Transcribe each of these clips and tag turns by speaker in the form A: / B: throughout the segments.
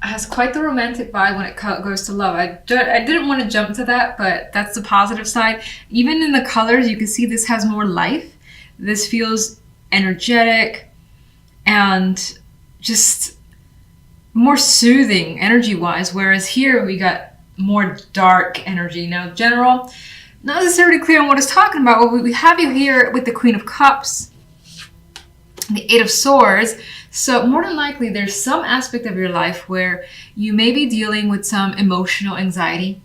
A: has quite the romantic vibe when it goes to love. I didn't want to jump to that, but that's the positive side. Even in the colors, you can see this has more life. This feels energetic and just more soothing energy-wise, whereas here we got more dark energy. Now, general, not necessarily clear on what it's talking about, but we have you here with the Queen of Cups, the Eight of Swords. So more than likely, there's some aspect of your life where you may be dealing with some emotional anxiety.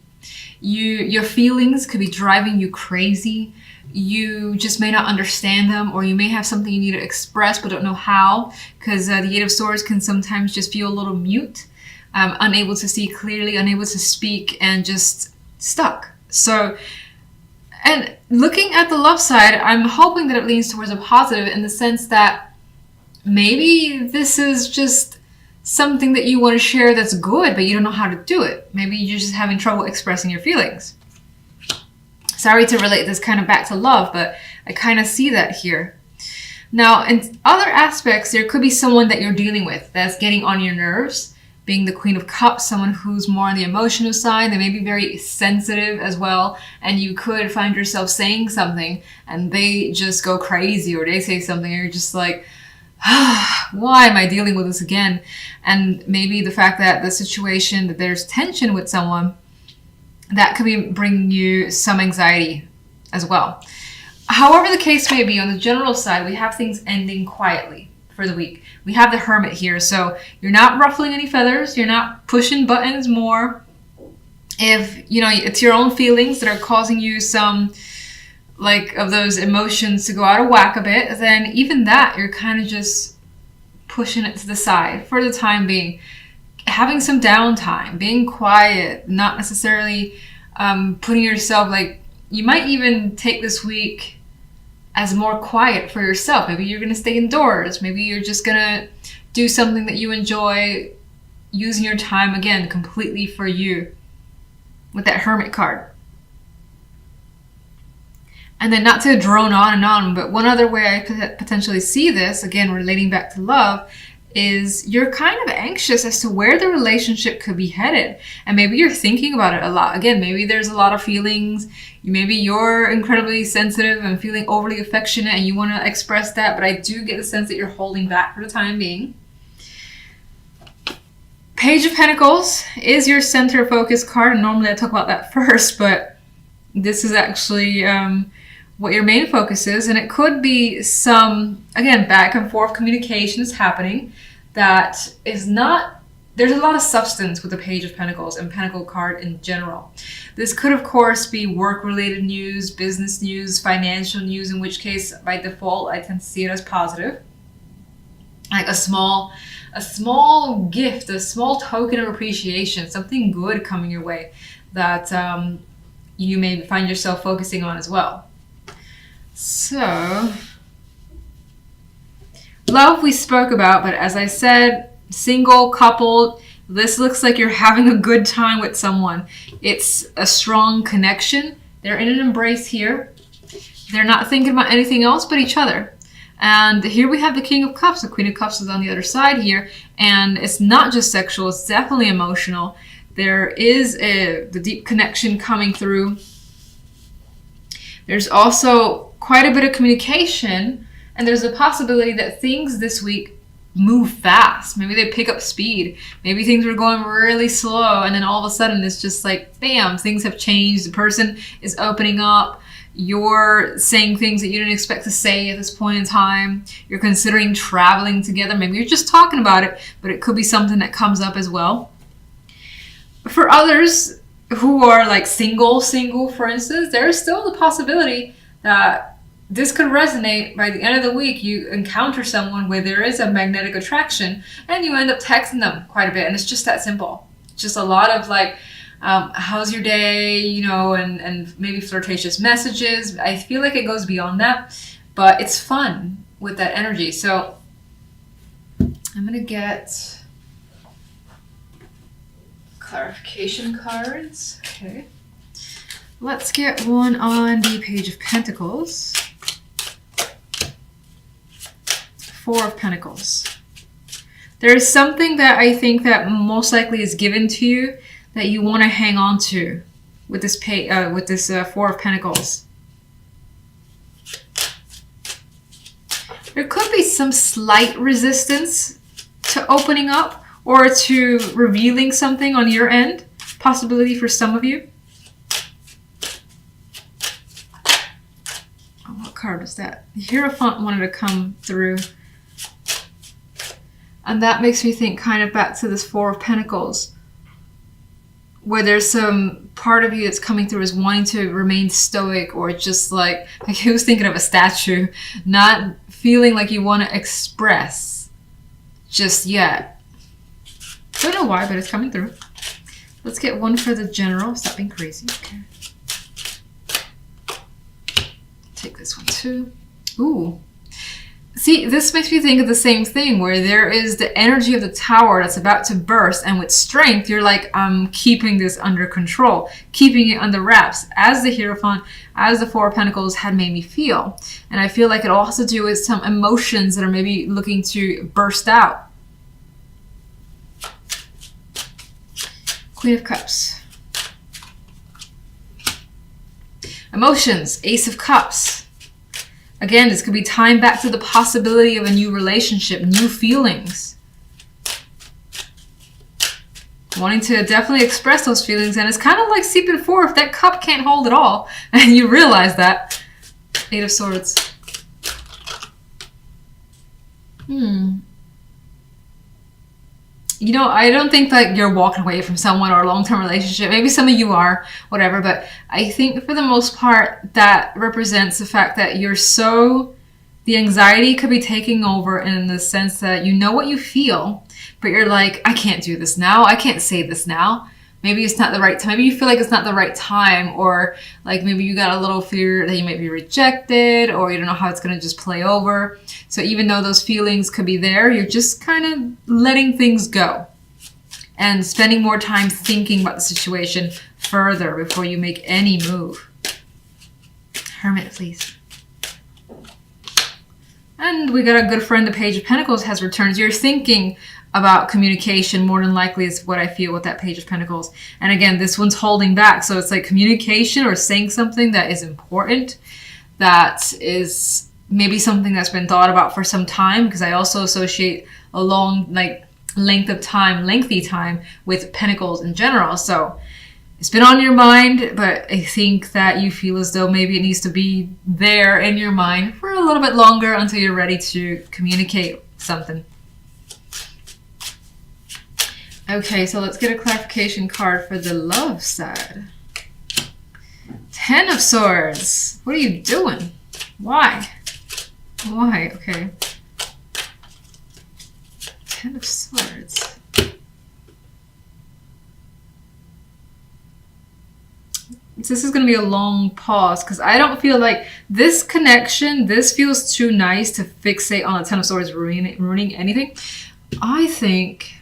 A: Your feelings could be driving you crazy. You just may not understand them, or you may have something you need to express but don't know how, because the Eight of Swords can sometimes just feel a little mute, unable to see clearly, unable to speak, and just stuck. So, and looking at the love side, I'm hoping that it leans towards a positive in the sense that maybe this is just something that you want to share that's good, but you don't know how to do it. Maybe you're just having trouble expressing your feelings. Sorry to relate this kind of back to love, but I kind of see that here. Now, in other aspects, there could be someone that you're dealing with that's getting on your nerves, being the Queen of Cups, someone who's more on the emotional side. They may be very sensitive as well, and you could find yourself saying something and they just go crazy, or they say something and you're just like, why am I dealing with this again? And maybe the fact that the situation, that there's tension with someone, that could be bringing you some anxiety as well. However the case may be, on the general side, we have things ending quietly for the week. We have the Hermit here, so you're not ruffling any feathers, you're not pushing buttons more. If, you know, it's your own feelings that are causing you some, like, of those emotions to go out of whack a bit, then even that, you're kind of just pushing it to the side for the time being. Having some downtime, being quiet, not necessarily putting yourself, like, you might even take this week as more quiet for yourself. Maybe you're going to stay indoors. Maybe you're just going to do something that you enjoy, using your time, again, completely for you with that Hermit card. And then, not to drone on and on, but one other way I could potentially see this, again, relating back to love, is you're kind of anxious as to where the relationship could be headed. And maybe you're thinking about it a lot. Again, maybe there's a lot of feelings. Maybe you're incredibly sensitive and feeling overly affectionate and you want to express that, but I do get the sense that you're holding back for the time being. Page of Pentacles is your center focus card. And normally I talk about that first, but this is actually what your main focus is, and it could be some, again, back and forth communication is happening that is not, there's a lot of substance with the Page of Pentacles and Pentacle card in general. This could, of course, be work-related news, business news, financial news, in which case, by default, I tend to see it as positive. Like a small gift, a small token of appreciation, something good coming your way that you may find yourself focusing on as well. So, love we spoke about, but as I said, single, coupled, this looks like you're having a good time with someone. It's a strong connection. They're in an embrace here. They're not thinking about anything else but each other. And here we have the King of Cups. The Queen of Cups is on the other side here. And it's not just sexual, it's definitely emotional. There is the deep connection coming through. There's also quite a bit of communication, and there's a possibility that things this week move fast. Maybe they pick up speed. Maybe things were going really slow, and then all of a sudden it's just like, bam, things have changed. The person is opening up. You're saying things that you didn't expect to say at this point in time. You're considering traveling together. Maybe you're just talking about it, but it could be something that comes up as well. For others who are like single, for instance, there is still the possibility that this could resonate. By the end of the week, you encounter someone where there is a magnetic attraction and you end up texting them quite a bit. And it's just that simple. Just a lot of like, how's your day, you know, and maybe flirtatious messages. I feel like it goes beyond that, but it's fun with that energy. So I'm going to get clarification cards. Okay. Let's get one on the Page of Pentacles. Four of Pentacles. There is something that I think that most likely is given to you that you want to hang on to with this Four of Pentacles. There could be some slight resistance to opening up or to revealing something on your end. Possibility for some of you. Oh, what card is that? The Hierophant wanted to come through. And that makes me think kind of back to this Four of Pentacles, where there's some part of you that's coming through as wanting to remain stoic, or just like I was thinking of a statue, not feeling like you want to express just yet. Don't know why, but it's coming through. Let's get one for the general. Stop being crazy. Okay. Take this one too. Ooh. See, this makes me think of the same thing, where there is the energy of the Tower that's about to burst, and with strength, you're like, I'm keeping this under control, keeping it under wraps, as the Hierophant, as the Four of Pentacles had made me feel. And I feel like it all has to do with some emotions that are maybe looking to burst out. Queen of Cups. Emotions, Ace of Cups. Again, this could be tying back to the possibility of a new relationship, new feelings. Wanting to definitely express those feelings, and it's kind of like seeping forth. That cup can't hold it all, and you realize that. Eight of Swords. You know, I don't think that you're walking away from someone or a long-term relationship. Maybe some of you are, whatever. But I think for the most part, that represents the fact that you're so... The anxiety could be taking over in the sense that you know what you feel, but you're like, I can't do this now. I can't say this now. Maybe it's not the right time. Maybe you feel like it's not the right time, or like maybe you got a little fear that you might be rejected, or you don't know how it's going to just play over. So even though those feelings could be there, you're just kind of letting things go and spending more time thinking about the situation further before you make any move. Hermit, please. And we got a good friend, the Page of Pentacles has returned. You're thinking about communication more than likely is what I feel with that Page of Pentacles. And again, this one's holding back. So it's like communication or saying something that is important, that is maybe something that's been thought about for some time, because I also associate a long, like, lengthy time with Pentacles in general. So it's been on your mind, but I think that you feel as though maybe it needs to be there in your mind for a little bit longer until you're ready to communicate something. Okay, so let's get a clarification card for the love side. Ten of Swords. What are you doing? Why? Why? Okay. Ten of Swords. This is going to be a long pause because I don't feel like this connection, this feels too nice to fixate on the Ten of Swords ruining anything. I think...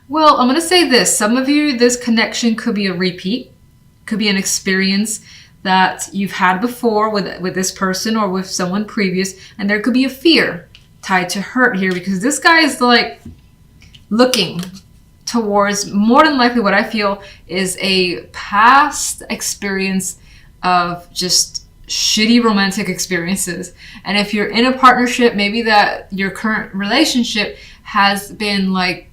A: Well, I'm going to say this. Some of you, this connection could be a repeat. Could be an experience that you've had before with this person or with someone previous. And there could be a fear tied to hurt here, because this guy is like looking towards, more than likely what I feel is a past experience of just shitty romantic experiences. And if you're in a partnership, maybe that your current relationship has been like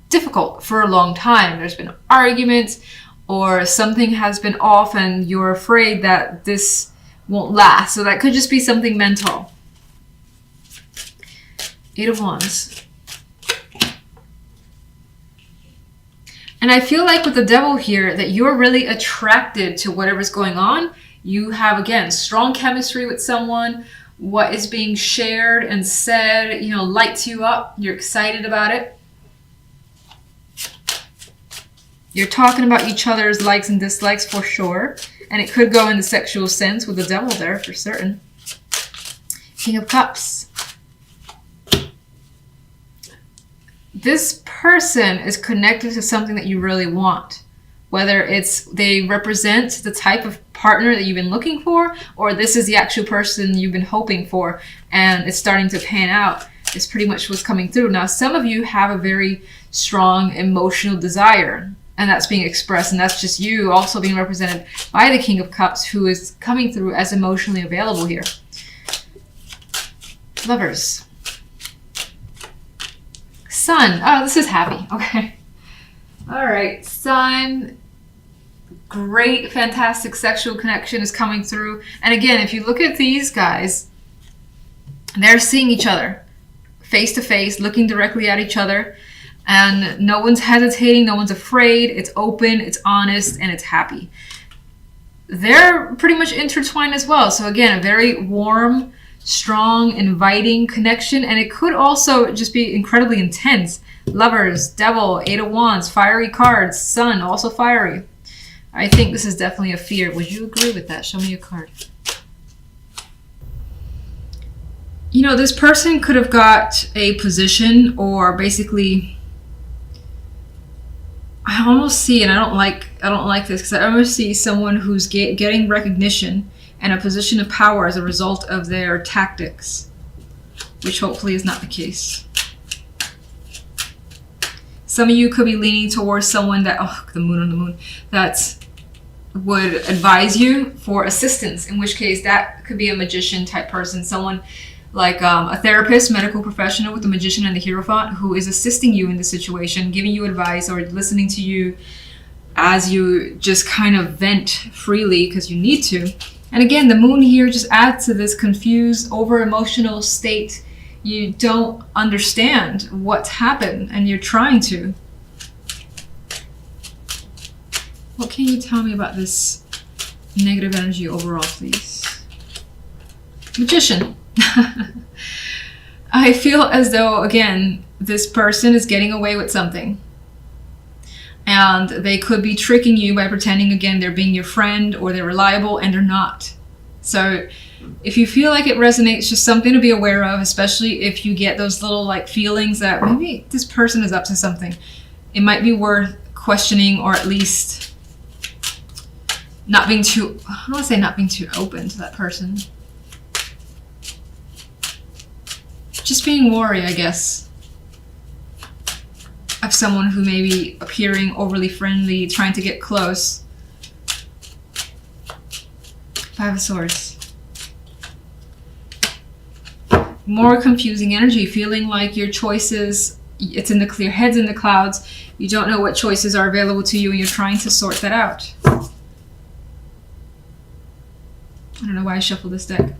A: difficult for a long time. There's been arguments or something has been off and you're afraid that this won't last. So that could just be something mental. Eight of Wands. And I feel like with the Devil here that you're really attracted to whatever's going on. You have, again, strong chemistry with someone. What is being shared and said, you know, lights you up. You're excited about it. You're talking about each other's likes and dislikes for sure. And it could go in the sexual sense with the Devil there for certain. King of Cups. This person is connected to something that you really want. Whether it's they represent the type of partner that you've been looking for, or this is the actual person you've been hoping for and it's starting to pan out. is pretty much what's coming through. Now, some of you have a very strong emotional desire, and that's being expressed, and that's just you also being represented by the King of Cups, who is coming through as emotionally available here. Lovers. Sun. Oh, this is happy. Okay. All right. Sun. Great, fantastic sexual connection is coming through. And again, if you look at these guys, they're seeing each other face to face, looking directly at each other. And no one's hesitating. No one's afraid. It's open. It's honest. And it's happy. They're pretty much intertwined as well. So again, a very warm, strong, inviting connection, and it could also just be incredibly intense. Lovers, Devil, Eight of Wands, fiery cards, Sun, also fiery. I think this is definitely a fear. Would you agree with that? Show me a card. You know, this person could have got a position, or basically, I almost see, and I don't like this, because I almost see someone who's getting recognition and a position of power as a result of their tactics, which hopefully is not the case. Some of you could be leaning towards someone that, oh, the moon on the moon, that would advise you for assistance, in which case that could be a magician type person, someone like a therapist, medical professional with the Magician and the Hierophant, who is assisting you in the situation, giving you advice or listening to you as you just kind of vent freely because you need to. And again, the moon here just adds to this confused, over-emotional state. You don't understand what's happened, and you're trying to. What can you tell me about this negative energy overall, please? Magician. I feel as though, again, this person is getting away with something. And they could be tricking you by pretending, again, they're being your friend or they're reliable, and they're not. So if you feel like it resonates, just something to be aware of, especially if you get those little like feelings that maybe this person is up to something. It might be worth questioning, or at least not being too, I don't want to say not being too open to that person. Just being wary, I guess, of someone who may be appearing overly friendly, trying to get close. Five of Swords. More confusing energy, feeling like your choices, it's in the clear, heads in the clouds. You don't know what choices are available to you, and you're trying to sort that out. I don't know why I shuffled this deck.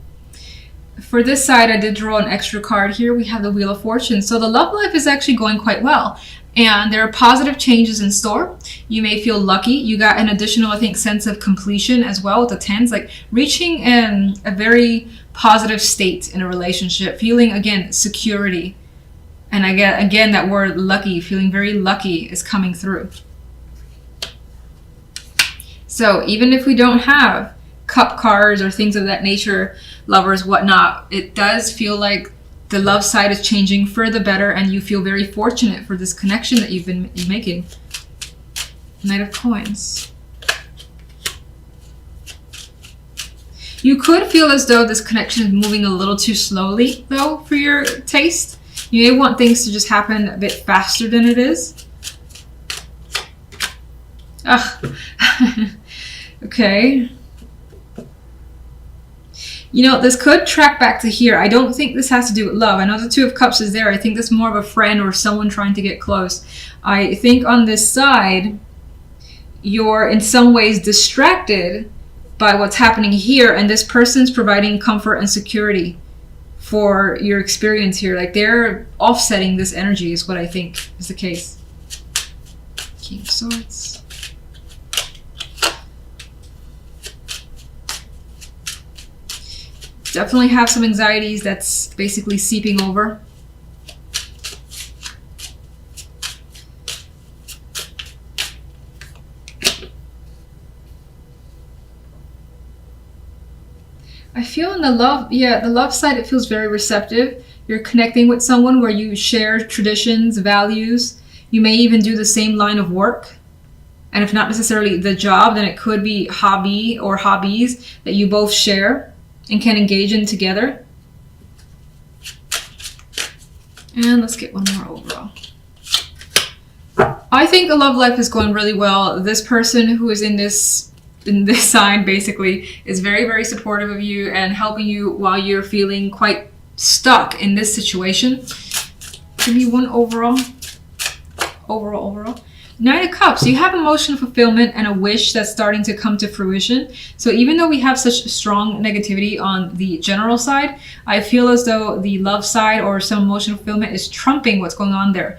A: For this side, I did draw an extra card here. We have the Wheel of Fortune. So the love life is actually going quite well. And there are positive changes in store. You may feel lucky. You got an additional, I think, sense of completion as well with the tens. Like reaching a very positive state in a relationship. Feeling, again, security. And again, that word lucky, feeling very lucky is coming through. So even if we don't have cup cards or things of that nature, lovers, whatnot, it does feel like the love side is changing for the better, and you feel very fortunate for this connection that you've been making. Knight of Coins. You could feel as though this connection is moving a little too slowly, though, for your taste. You may want things to just happen a bit faster than it is. Ugh. Okay. You know, this could track back to here. I don't think this has to do with love. I know the Two of Cups is there. I think that's more of a friend or someone trying to get close. I think on this side, you're in some ways distracted by what's happening here, and this person's providing comfort and security for your experience here. Like they're offsetting this energy is what I think is the case. King of Swords. Definitely have some anxieties that's basically seeping over. I feel in the love, the love side, it feels very receptive. You're connecting with someone where you share traditions, values. You may even do the same line of work. And if not necessarily the job, then it could be hobby or hobbies that you both share and can engage in together. And let's get one more overall. I think the love life is going really well. This person who is in this sign basically is very, very supportive of you and helping you while you're feeling quite stuck in this situation. Give me one overall. Overall. Nine of Cups. You have emotional fulfillment and a wish that's starting to come to fruition. So even though we have such strong negativity on the general side, I feel as though the love side or some emotional fulfillment is trumping what's going on there.